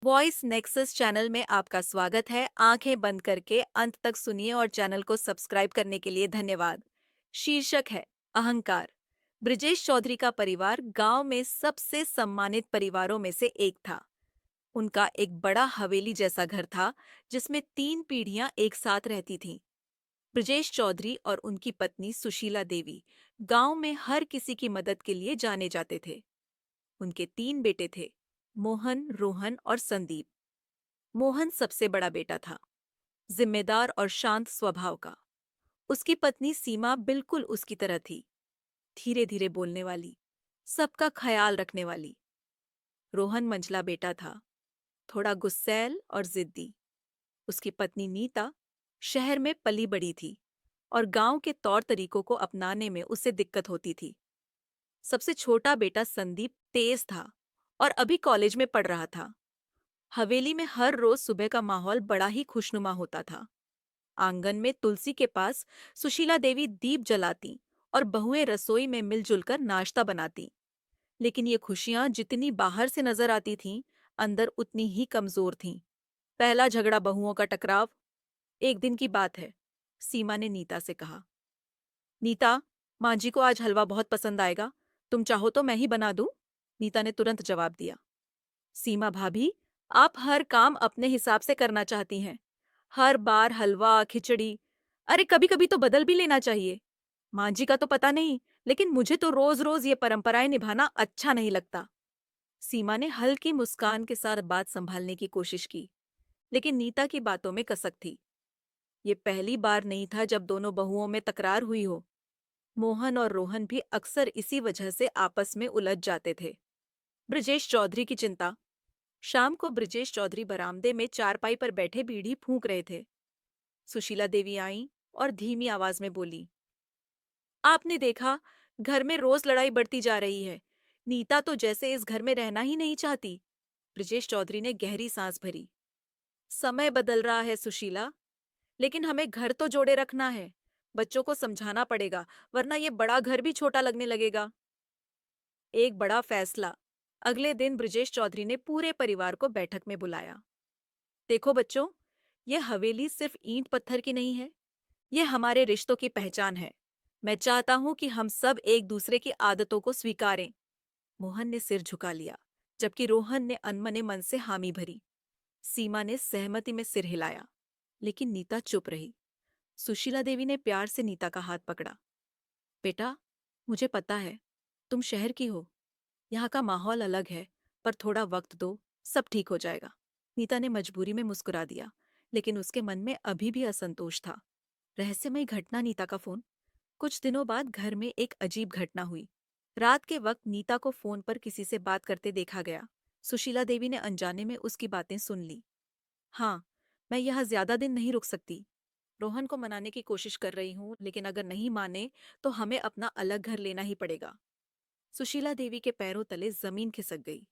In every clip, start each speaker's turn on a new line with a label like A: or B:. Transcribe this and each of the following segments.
A: Voice nexus channel में आपका स्वागत है। आंखें बंद करके अंत तक सुनिए और चैनल को सब्सक्राइब करने के लिए धन्यवाद। शीर्षक है अहंकार। ब्रिजेश चौधरी का परिवार गांव में सबसे सम्मानित परिवारों में से एक था। उनका एक बड़ा हवेली जैसा घर था जिसमें 3 पीढ़ियां एक साथ रहती थीं। ब्रिजेश चौधरी और उनकी पत्नी सुशीला देवी गांव में हर किसी की मदद के लिए जाने जाते थे। उनके 3 बेटे थे, मोहन, रोहन और संदीप। मोहन सबसे बड़ा बेटा था, जिम्मेदार और शांत स्वभाव का। उसकी पत्नी सीमा बिल्कुल उसकी तरह थी, धीरे धीरे बोलने वाली, सबका ख्याल रखने वाली। रोहन मंझला बेटा था, थोड़ा गुस्सैल और जिद्दी। उसकी पत्नी नीता शहर में पली बड़ी थी और गांव के तौर तरीकों को अपनाने में उसे दिक्कत होती थी। सबसे छोटा बेटा संदीप तेज था और अभी कॉलेज में पढ़ रहा था। हवेली में हर रोज सुबह का माहौल बड़ा ही खुशनुमा होता था। आंगन में तुलसी के पास सुशीला देवी दीप जलाती और बहुएं रसोई में मिलजुल कर नाश्ता बनाती। लेकिन ये खुशियां जितनी बाहर से नजर आती थीं, अंदर उतनी ही कमजोर थीं। पहला झगड़ा बहुओं का टकराव। एक दिन की बात है। सीमा ने नीता से कहा, नीता, माँ जी को आज हलवा बहुत पसंद आएगा। तुम चाहो तो मैं ही बना दूं। नीता ने तुरंत जवाब दिया, सीमा भाभी, आप हर काम अपने हिसाब से करना चाहती हैं। हर बार हलवा, खिचड़ी। अरे कभी कभी तो बदल भी लेना चाहिए। माँ जी का तो पता नहीं, लेकिन मुझे तो रोज रोज ये परंपराएं निभाना अच्छा नहीं लगता। सीमा ने हल्की मुस्कान के साथ बात संभालने की कोशिश की, लेकिन नीता की बातों में कसक थी। ये पहली बार नहीं था जब दोनों बहुओं में तकरार हुई हो। मोहन और रोहन भी अक्सर इसी वजह से आपस में उलझ जाते थे। ब्रजेश चौधरी की चिंता। शाम को ब्रिजेश चौधरी बरामदे में चारपाई पर बैठे बीड़ी फूंक रहे थे। सुशीला देवी आईं और धीमी आवाज में बोली, आपने देखा, घर में रोज लड़ाई बढ़ती जा रही है। नीता तो जैसे इस घर में रहना ही नहीं चाहती। ब्रिजेश चौधरी ने गहरी सांस भरी। समय बदल रहा है सुशीला, लेकिन हमें घर तो जोड़े रखना है। बच्चों को समझाना पड़ेगा, वरना ये बड़ा घर भी छोटा लगने लगेगा। एक बड़ा फैसला। अगले दिन ब्रिजेश चौधरी ने पूरे परिवार को बैठक में बुलाया। देखो बच्चों, ये हवेली सिर्फ ईंट पत्थर की नहीं है, ये हमारे रिश्तों की पहचान है। मैं चाहता हूं कि हम सब एक दूसरे की आदतों को स्वीकारें। मोहन ने सिर झुका लिया, जबकि रोहन ने अनमने मन से हामी भरी। सीमा ने सहमति में सिर हिलाया, लेकिन नीता चुप रही। सुशीला देवी ने प्यार से नीता का हाथ पकड़ा। बेटा, मुझे पता है, तुम शहर की हो, यहाँ का माहौल अलग है, पर थोड़ा वक्त दो, सब ठीक हो जाएगा। नीता ने मजबूरी में मुस्कुरा दिया, लेकिन उसके मन में अभी भी असंतोष था। रहस्यमयी घटना। नीता का फोन। कुछ दिनों बाद घर में एक अजीब घटना हुई। रात के वक्त नीता को फोन पर किसी से बात करते देखा गया। सुशीला देवी ने अनजाने में उसकी बातें सुन ली। हाँ, मैं यहाँ ज्यादा दिन नहीं रुक सकती। रोहन को मनाने की कोशिश कर रही हूँ, लेकिन अगर नहीं माने तो हमें अपना अलग घर लेना ही पड़ेगा। सुशीला देवी के पैरों तले जमीन खिसक गई।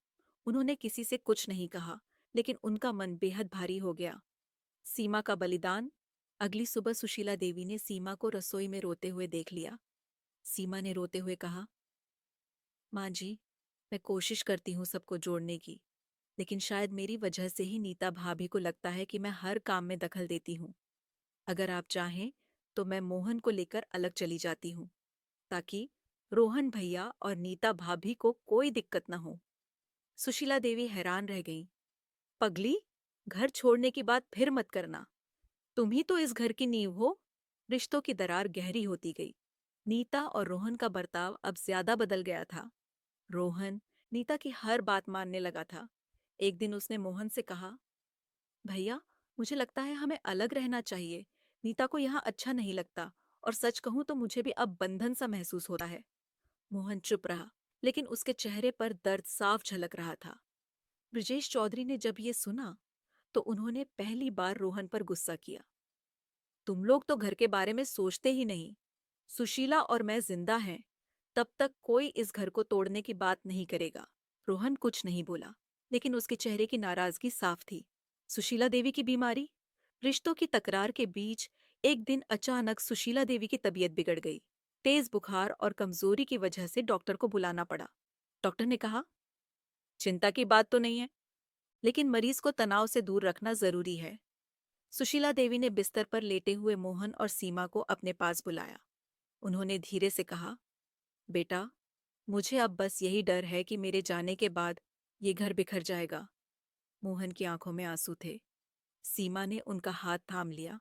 A: उन्होंने किसी से कुछ नहीं कहा, लेकिन उनका मन बेहद भारी हो गया। सीमा का बलिदान। अगली सुबह सुशीला देवी ने सीमा को रसोई में रोते हुए देख लिया। सीमा ने रोते हुए कहा, माँ जी, मैं कोशिश करती हूँ सबको जोड़ने की, लेकिन शायद मेरी वजह से ही नीता भाभी को लगता है कि मैं हर काम में दखल देती हूँ। अगर आप चाहें तो मैं मोहन को लेकर अलग चली जाती हूँ, ताकि रोहन भैया और नीता भाभी को कोई दिक्कत न हो। सुशीला देवी हैरान रह गई। पगली, घर छोड़ने की बात फिर मत करना। तुम ही तो इस घर की नींव हो। रिश्तों की दरार गहरी होती गई। नीता और रोहन का बर्ताव अब ज्यादा बदल गया था। रोहन नीता की हर बात मानने लगा था। एक दिन उसने मोहन से कहा, भैया, मुझे लगता है हमें अलग रहना चाहिए। नीता को यहाँ अच्छा नहीं लगता, और सच कहूं तो मुझे भी अब बंधन सा महसूस होता है। मोहन चुप रहा, लेकिन उसके चेहरे पर दर्द साफ झलक रहा था। ब्रिजेश चौधरी ने जब ये सुना, तो उन्होंने पहली बार रोहन पर गुस्सा किया। तुम लोग तो घर के बारे में सोचते ही नहीं। सुशीला और मैं जिंदा हैं, तब तक कोई इस घर को तोड़ने की बात नहीं करेगा। रोहन कुछ नहीं बोला, लेकिन उसके चेहरे की नाराजगी साफ थी। सुशीला देवी की बीमारी। रिश्तों की तकरार के बीच एक दिन अचानक सुशीला देवी की तबीयत बिगड़ गई। तेज बुखार और कमजोरी की वजह से डॉक्टर को बुलाना पड़ा। डॉक्टर ने कहा, चिंता की बात तो नहीं है, लेकिन मरीज को तनाव से दूर रखना जरूरी है। सुशीला देवी ने बिस्तर पर लेटे हुए मोहन और सीमा को अपने पास बुलाया। उन्होंने धीरे से कहा, बेटा, मुझे अब बस यही डर है कि मेरे जाने के बाद ये घर बिखर जाएगा। मोहन की आंखों में आंसू थे। सीमा ने उनका हाथ थाम लिया।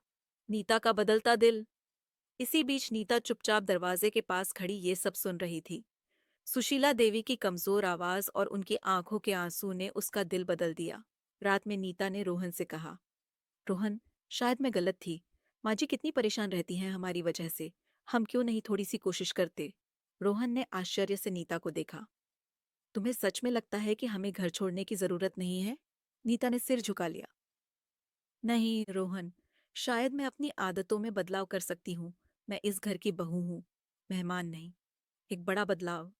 A: नीता का बदलता दिल। इसी बीच नीता चुपचाप दरवाजे के पास खड़ी ये सब सुन रही थी। सुशीला देवी की कमजोर आवाज और उनकी आंखों के आंसू ने उसका दिल बदल दिया। रात में नीता ने रोहन से कहा, रोहन, शायद मैं गलत थी। माँ जी कितनी परेशान रहती हैं हमारी वजह से। हम क्यों नहीं थोड़ी सी कोशिश करते? रोहन ने आश्चर्य से नीता को देखा। तुम्हें सच में लगता है कि हमें घर छोड़ने की जरूरत नहीं है? नीता ने सिर झुका लिया। नहीं रोहन, शायद मैं अपनी आदतों में बदलाव कर सकती हूँ। मैं इस घर की बहू हूँ, मेहमान नहीं। एक बड़ा बदलाव।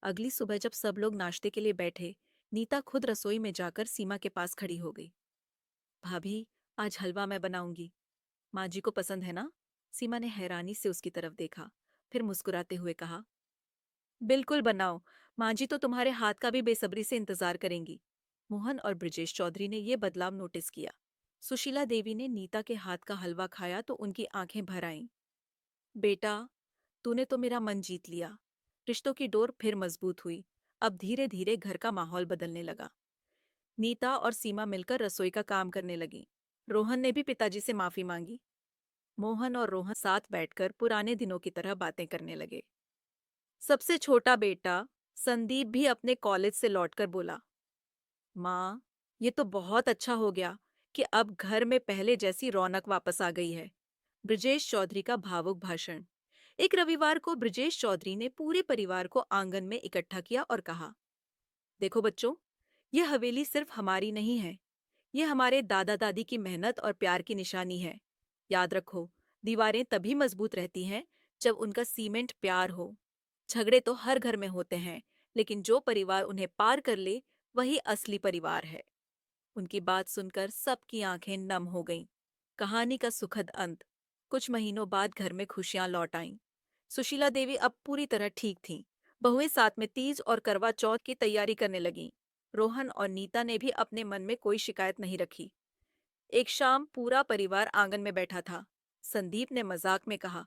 A: अगली सुबह जब सब लोग नाश्ते के लिए बैठे, नीता खुद रसोई में जाकर सीमा के पास खड़ी हो गई। भाभी, आज हलवा मैं बनाऊंगी। माँ जी को पसंद है ना? सीमा ने हैरानी से उसकी तरफ देखा, फिर मुस्कुराते हुए कहा, बिल्कुल बनाओ। माँ जी तो तुम्हारे हाथ का भी बेसब्री से इंतजार करेंगी। मोहन और ब्रजेश चौधरी ने यह बदलाव नोटिस किया। सुशीला देवी ने नीता के हाथ का हलवा खाया तो उनकी आंखें भर आईं। बेटा, तूने तो मेरा मन जीत लिया। रिश्तों की डोर फिर मजबूत हुई। अब धीरे धीरे घर का माहौल बदलने लगा। नीता और सीमा मिलकर रसोई का काम करने लगी। रोहन ने भी पिताजी से माफी मांगी। मोहन और रोहन साथ बैठकर पुराने दिनों की तरह बातें करने लगे। सबसे छोटा बेटा संदीप भी अपने कॉलेज से लौटकर बोला, माँ, ये तो बहुत अच्छा हो गया कि अब घर में पहले जैसी रौनक वापस आ गई है। ब्रजेश चौधरी का भावुक भाषण। एक रविवार को ब्रजेश चौधरी ने पूरे परिवार को आंगन में इकट्ठा किया और कहा, देखो बच्चों, यह हवेली सिर्फ हमारी नहीं है। ये हमारे दादा दादी की मेहनत और प्यार की निशानी है। याद रखो, दीवारें तभी मजबूत रहती हैं जब उनका सीमेंट प्यार हो। झगड़े तो हर घर में होते हैं, लेकिन जो परिवार उन्हें पार कर ले, वही असली परिवार है। उनकी बात सुनकर सबकी आंखें नम हो गईं। कहानी का सुखद अंत। कुछ महीनों बाद घर में खुशियां लौट आईं। सुशीला देवी अब पूरी तरह ठीक थीं। बहुएं साथ में तीज और करवा चौथ की तैयारी करने लगीं। रोहन और नीता ने भी अपने मन में कोई शिकायत नहीं रखी। एक शाम पूरा परिवार आंगन में बैठा था। संदीप ने मजाक में कहा,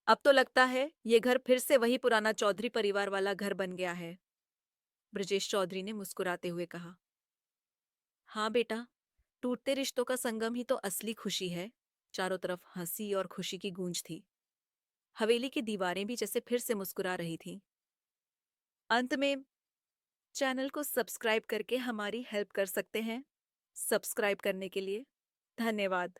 A: अब तो लगता है ये घर फिर से वही पुराना चौधरी परिवार वाला घर बन गया है। ब्रजेश चौधरी ने मुस्कुराते हुए कहा, हाँ बेटा, टूटते रिश्तों का संगम ही तो असली खुशी है। चारों तरफ हंसी और खुशी की गूंज थी। हवेली की दीवारें भी जैसे फिर से मुस्कुरा रही थीं। अंत में चैनल को सब्सक्राइब करके हमारी हेल्प कर सकते हैं। सब्सक्राइब करने के लिए धन्यवाद।